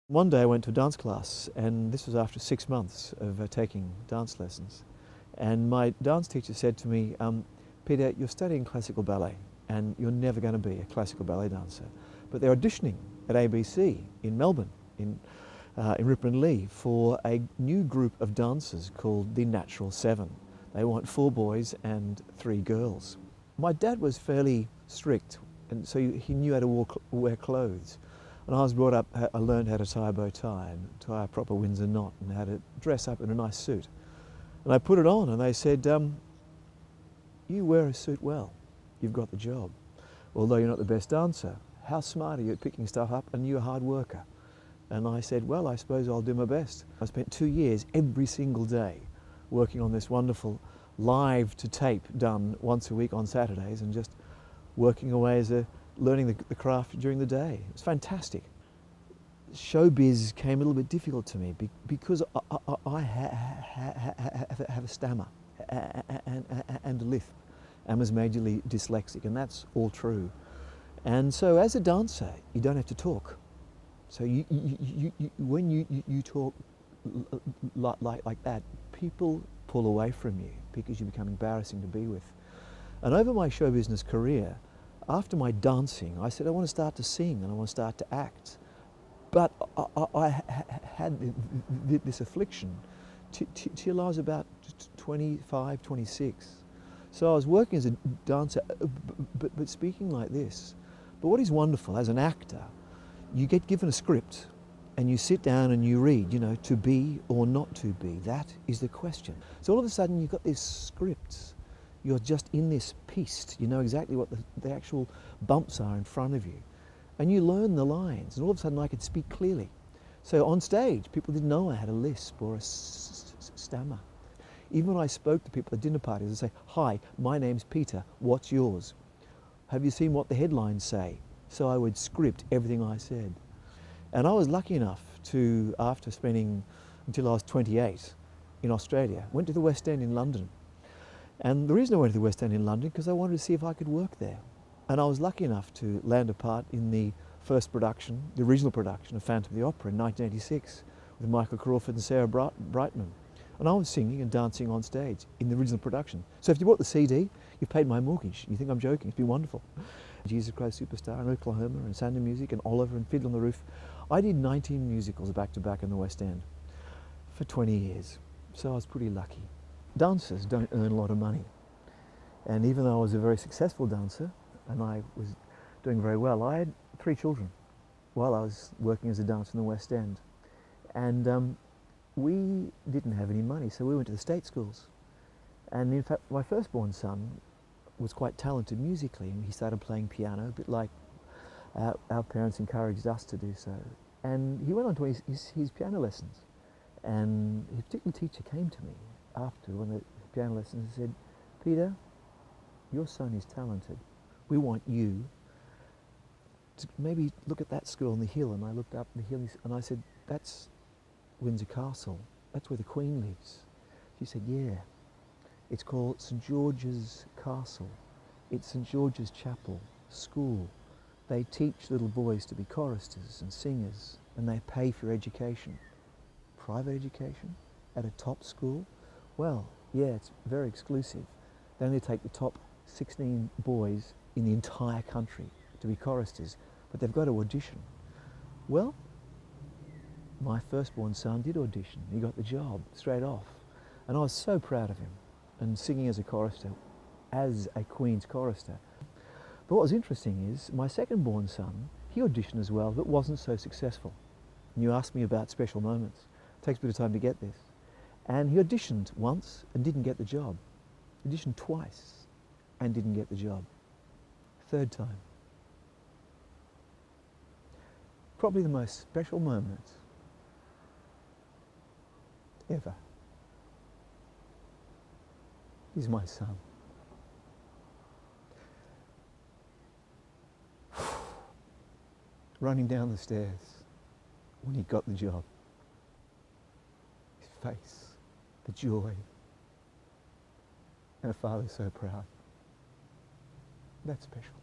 One day I went to a dance class, and this was after 6 months of taking dance lessons. And my dance teacher said to me, Peter, you're studying classical ballet and you're never going to be a classical ballet dancer. But they're auditioning at ABC in Melbourne, in Ripon Lee, for a new group of dancers called the Natural Seven. They want 4 boys and 3 girls. My dad was fairly strict, and so he knew how to wear clothes. And I was brought up, I learned how to tie a bow tie and tie a proper Windsor knot and how to dress up in a nice suit. And I put it on and they said, you wear a suit well, you've got the job. Although you're not the best dancer, how smart are you at picking stuff up, and you're a hard worker? And I said, well, I suppose I'll do my best. I spent 2 years every single day working on this wonderful live to tape done once a week on Saturdays, and just working away as learning the craft during the day. It was fantastic. Showbiz came a little bit difficult to me because I have a stammer and a lisp, and was majorly dyslexic, and that's all true. And so as a dancer, you don't have to talk. So when you talk like that, people pull away from you because you become embarrassing to be with. And over my show business career, after my dancing, I said I want to start to sing and I want to start to act. But I had this affliction till I was about 25, 26. So I was working as a dancer, but speaking like this. But what is wonderful, as an actor, you get given a script and you sit down and you read, to be or not to be. That is the question. So all of a sudden you've got this script. You're just in this piece. You know exactly what the actual bumps are in front of you. And you learn the lines, and all of a sudden I could speak clearly. So on stage, people didn't know I had a lisp or a stammer. Even when I spoke to people at dinner parties, I'd say, hi, my name's Peter, what's yours? Have you seen what the headlines say? So I would script everything I said. And I was lucky enough to, after spending until I was 28 in Australia, went to the West End in London. And the reason I went to the West End in London, because I wanted to see if I could work there. And I was lucky enough to land a part in the first production, the original production of Phantom of the Opera in 1986 with Michael Crawford and Sarah Brightman. And I was singing and dancing on stage in the original production. So if you bought the CD, you've paid my mortgage. You think I'm joking, it's been wonderful. Jesus Christ Superstar and Oklahoma and Sound of Music and Oliver and Fiddler on the Roof. I did 19 musicals back to back in the West End for 20 years. So I was pretty lucky. Dancers don't earn a lot of money. And even though I was a very successful dancer and I was doing very well, I had 3 children while I was working as a dancer in the West End. And we didn't have any money, so we went to the state schools. And in fact, my firstborn son was quite talented musically, and he started playing piano, a bit like our parents encouraged us to do so. And he went on to his piano lessons. And his particular teacher came to me after one of the piano lessons and said, Peter, your son is talented. We want you to maybe look at that school on the hill. And I looked up the hill and I said, that's Windsor Castle. That's where the Queen lives. She said, yeah. It's called St George's Castle. It's St George's Chapel, school. They teach little boys to be choristers and singers, and they pay for education. Private education at a top school? Well, yeah, it's very exclusive. They only take the top 16 boys in the entire country to be choristers, but they've got to audition. Well, my firstborn son did audition. He got the job straight off. And I was so proud of him, and singing as a chorister, as a Queen's chorister. But what was interesting is my second-born son, he auditioned as well, but wasn't so successful. And you asked me about special moments. It takes a bit of time to get this. And he auditioned once and didn't get the job. Auditioned twice and didn't get the job. Third time. Probably the most special moment ever is my son. Running down the stairs when he got the job. His face, the joy, and a father so proud. That's special.